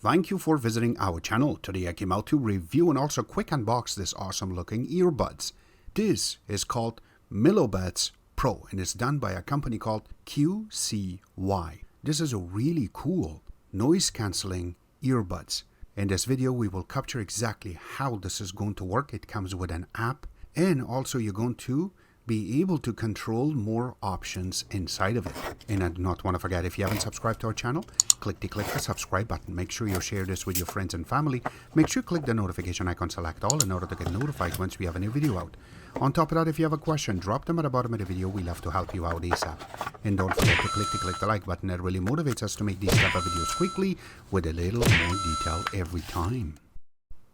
Thank you for visiting our channel. Today I came out to review and also quick unbox this awesome looking earbuds. This is called Melo Buds Pro and it's done by a company called QCY. This is a really cool noise cancelling earbuds. In this video we will capture exactly how this is going to work. It comes with an app and also you're going to be able to control more options inside of it. And I do not want to forget, if you haven't subscribed to our channel, click the subscribe button. Make sure you share this with your friends and family. Make sure you click the notification icon, select all in order to get notified once we have a new video out. On top of that, if you have a question, drop them at the bottom of the video. We love to help you out ASAP. And don't forget to click the like button. It really motivates us to make these type of videos quickly with a little more detail every time.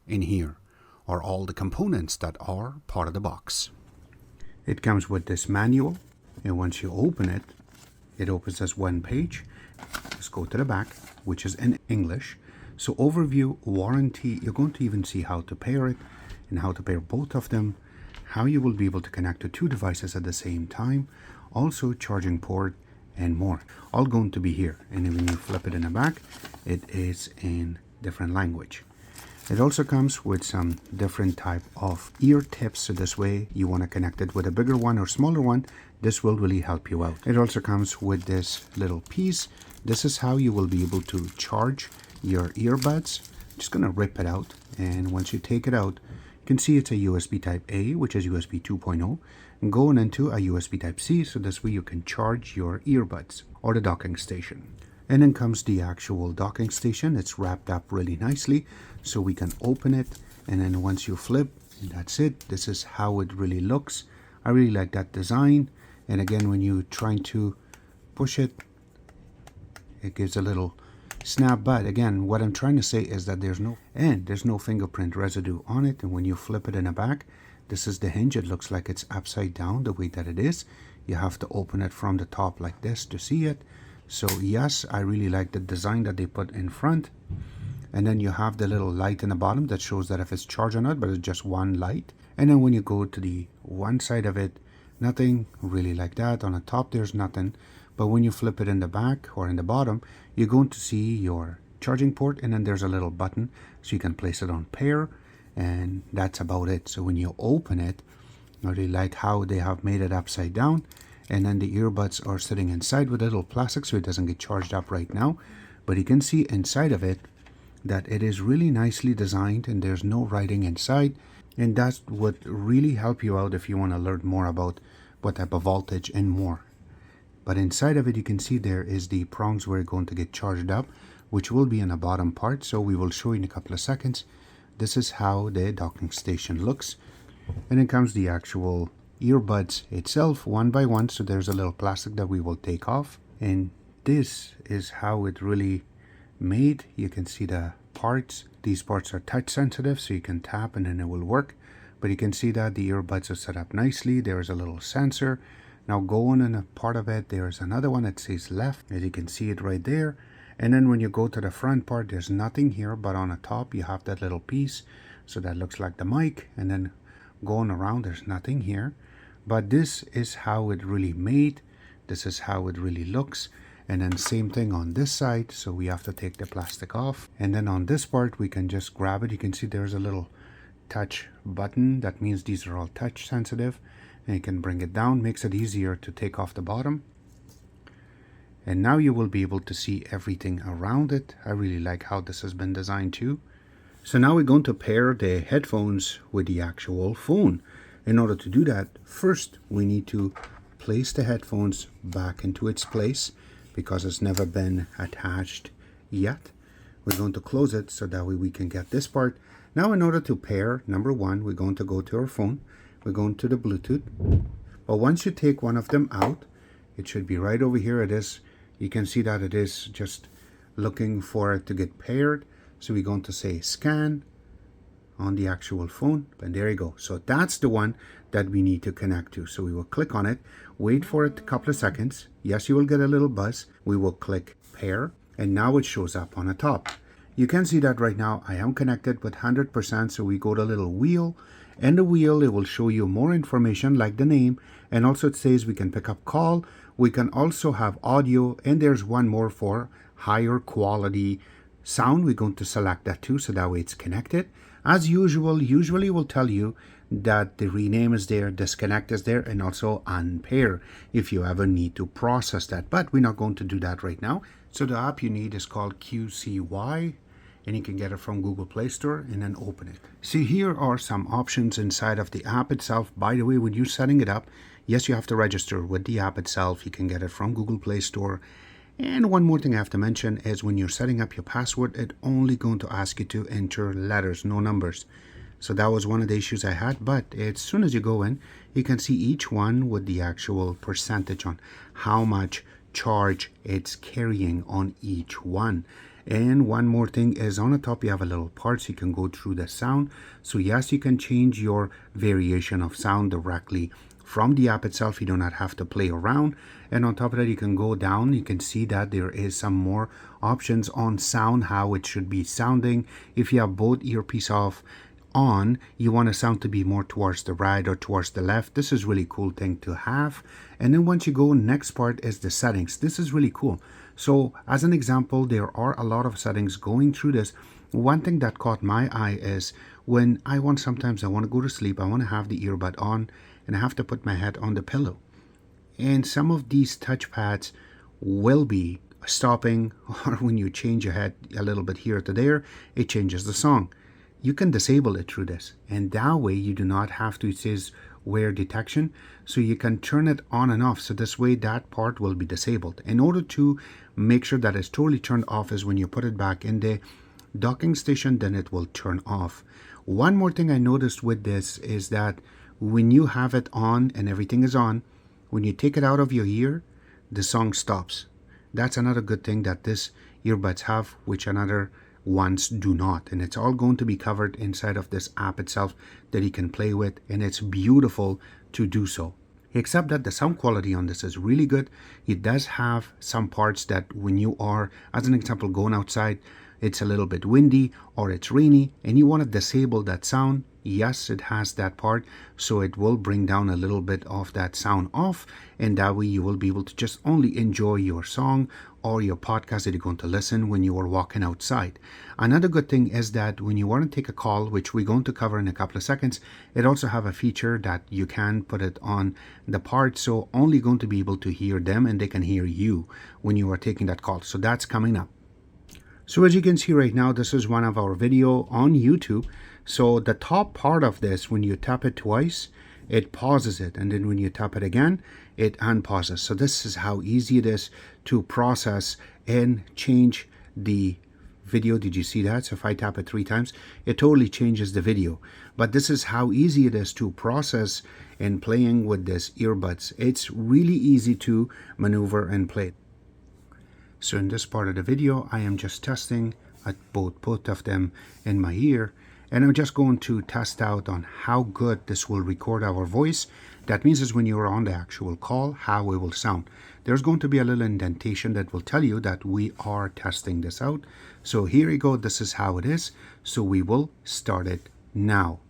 In here are all the components that are part of the box. It comes with this manual, and once you open it, it opens as one page. Let's go to the back, which is in English. So overview, warranty, you're going to even see how to pair it and how to pair both of them, how you will be able to connect to two devices at the same time, also charging port and more. All going to be here. And then when you flip it in the back, it is in different language. It also comes with some different type of ear tips, so this way you want to connect it with a bigger one or smaller one. This will really help you out. It also comes with this little piece. This is how you will be able to charge your earbuds. Just gonna rip it out, and once you take it out, you can see it's a USB type A, which is USB 2.0, and going into a USB type C, so this way you can charge your earbuds or the docking station. And then comes the actual docking station. It's wrapped up really nicely, so we can open it, and then once you flip, that's it. This is how it really looks. I really like that design. And again, when you're trying to push it, it gives a little snap. But again, what I'm trying to say is that there's no fingerprint residue on it. And when you flip it in the back, this is the hinge. It looks like it's upside down the way that it is. You have to open it from the top like this to see it. So yes, I really like the design that they put in front. And then you have the little light in the bottom that shows that if it's charged or not, but it's just one light. And then when you go to the one side of it, nothing really like that. On the top, there's nothing. But when you flip it in the back or in the bottom, you're going to see your charging port. And then there's a little button so you can place it on pair. And that's about it. So when you open it, I really like how they have made it upside down. And then the earbuds are sitting inside with a little plastic so it doesn't get charged up right now. But you can see inside of it that it is really nicely designed and there's no writing inside. And that would really help you out if you want to learn more about what type of voltage and more. But inside of it, you can see there is the prongs where it's going to get charged up, which will be in the bottom part. So we will show you in a couple of seconds. This is how the docking station looks. And then comes the actual earbuds itself one by one. So there's a little plastic that we will take off, and this is how it really made. You can see the parts. These parts are touch sensitive, so you can tap and then it will work. But you can see that the earbuds are set up nicely. There is a little sensor. Now going in a part of it, there is another one that says left, as you can see it right there. And then when you go to the front part, there's nothing here, but on the top you have that little piece, so that looks like the mic. And then going around, there's nothing here. But this is how it really made. This is how it really looks. And then same thing on this side. So we have to take the plastic off. And then on this part, we can just grab it. You can see there's a little touch button. That means these are all touch sensitive. And you can bring it down. Makes it easier to take off the bottom. And now you will be able to see everything around it. I really like how this has been designed too. So now we're going to pair the headphones with the actual phone. In order to do that, first we need to place the headphones back into its place because it's never been attached yet. We're going to close it so that way we can get this part. Now in order to pair, number one, we're going to go to our phone. We're going to the Bluetooth. But once you take one of them out, it should be right over here. It is. You can see that it is just looking for it to get paired. So we're going to say scan on the actual phone, and there you go. So that's the one that we need to connect to. So we will click on it, wait for it a couple of seconds. Yes, you will get a little buzz. We will click pair, and now it shows up on the top. You can see that right now I am connected with 100%. So we go to a little wheel, and the wheel, it will show you more information like the name, and also it says we can pick up call. We can also have audio, and there's one more for higher quality sound, we're going to select that too, so that way it's connected. As usual, usually will tell you that the rename is there, disconnect is there, and also unpair if you ever need to process that. But we're not going to do that right now. So the app you need is called QCY, and you can get it from Google Play Store and then open it. See, here are some options inside of the app itself. By the way, when you're setting it up, yes, you have to register with the app itself. You can get it from Google Play Store. And one more thing I have to mention is when you're setting up your password, it's only going to ask you to enter letters, no numbers. So that was one of the issues I had, but as soon as you go in, you can see each one with the actual percentage on how much charge it's carrying on each one. And one more thing is on the top you have a little part so you can go through the sound. So yes, you can change your variation of sound directly from the app itself. You do not have to play around. And on top of that, you can go down. You can see that there is some more options on sound, how it should be sounding. If you have both earpiece off on, you want a sound to be more towards the right or towards the left. This is really cool thing to have. And then once you go, next part is the settings. This is really cool. So as an example, there are a lot of settings going through this. One thing that caught my eye is when sometimes I want to go to sleep, I want to have the earbud on and I have to put my head on the pillow. And some of these touchpads will be stopping, or when you change your head a little bit here to there, it changes the song. You can disable it through this, and that way you do not have to, it says wear detection, so you can turn it on and off. So this way that part will be disabled. In order to make sure that it's totally turned off is when you put it back in the docking station, then it will turn off. One more thing I noticed with this is that when you have it on and everything is on, when you take it out of your ear, the song stops. That's another good thing that this earbuds have, which another ones do not. And it's all going to be covered inside of this app itself that you can play with, and it's beautiful to do so. Except that the sound quality on this is really good. It does have some parts that when you are, as an example, going outside, it's a little bit windy or it's rainy and you want to disable that sound, yes, it has that part, so it will bring down a little bit of that sound off, and that way you will be able to just only enjoy your song or your podcast that you're going to listen when you are walking outside. Another good thing is that when you want to take a call, which we're going to cover in a couple of seconds, it also have a feature that you can put it on the part, so only going to be able to hear them and they can hear you when you are taking that call. So that's coming up. So as you can see right now, this is one of our video on YouTube. So the top part of this, when you tap it twice, it pauses it, and then when you tap it again, it unpauses. So this is how easy it is to process and change the video. Did you see that? So if I tap it 3 times, it totally changes the video. But this is how easy it is to process and playing with this earbuds. It's really easy to maneuver and play. So in this part of the video, I am just testing at both of them in my ear, and I'm just going to test out on how good this will record our voice. That means is when you're on the actual call, how it will sound. There's going to be a little indentation that will tell you that we are testing this out. So here you go, this is how it is. So we will start it now.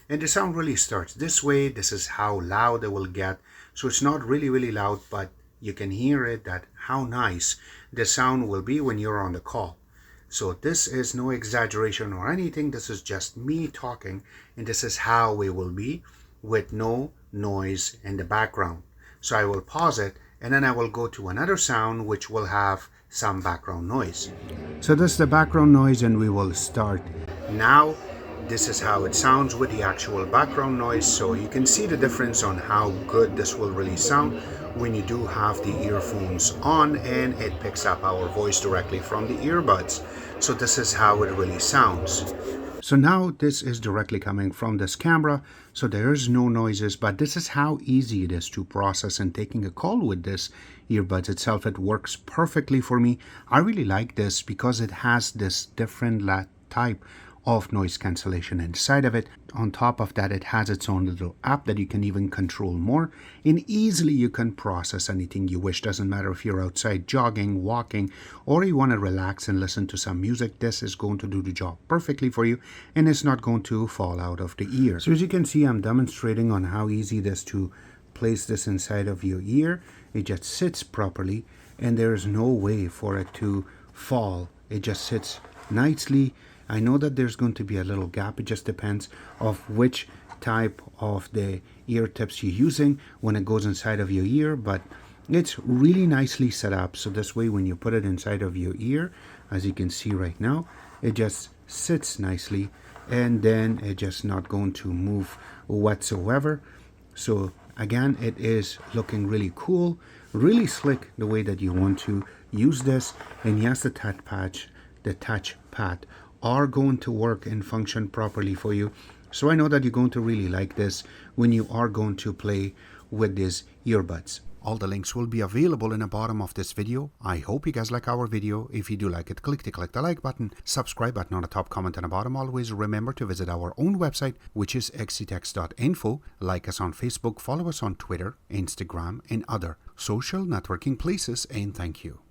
And the sound really starts this way. This is how loud it will get. So it's not really loud, but you can hear it, that how nice the sound will be when you're on the call. So this is no exaggeration or anything. This is just me talking, and this is how it will be with no noise in the background. So I will pause it, and then I will go to another sound which will have some background noise. So this is the background noise, and we will start now. This is how it sounds with the actual background noise. So you can see the difference on how good this will really sound when you do have the earphones on and it picks up our voice directly from the earbuds. So this is how it really sounds. So now this is directly coming from this camera, so there's no noises, but this is how easy it is to process and taking a call with this earbuds itself. It works perfectly for me. I really like this because it has this different type of noise cancellation inside of it. On top of that, it has its own little app that you can even control more, and easily you can process anything you wish. Doesn't matter if you're outside jogging, walking, or you want to relax and listen to some music. This is going to do the job perfectly for you, and it's not going to fall out of the ear. So as you can see, I'm demonstrating on how easy it is to place this inside of your ear. It just sits properly, and there is no way for it to fall. It just sits nicely. I know that there's going to be a little gap. It just depends of which type of the ear tips you're using when it goes inside of your ear, but it's really nicely set up. So this way, when you put it inside of your ear, as you can see right now, it just sits nicely, and then it's just not going to move whatsoever. So again, it is looking really cool, really slick the way that you want to use this. And yes, the touchpad are going to work and function properly for you. So I know that you're going to really like this when you are going to play with these earbuds. All the links will be available in the bottom of this video. I hope you guys like our video. If you do like it, click the like button, subscribe button on the top, comment on the bottom. Always remember to visit our own website, which is xctex.info. Like us on Facebook, follow us on Twitter, Instagram, and other social networking places, and thank you.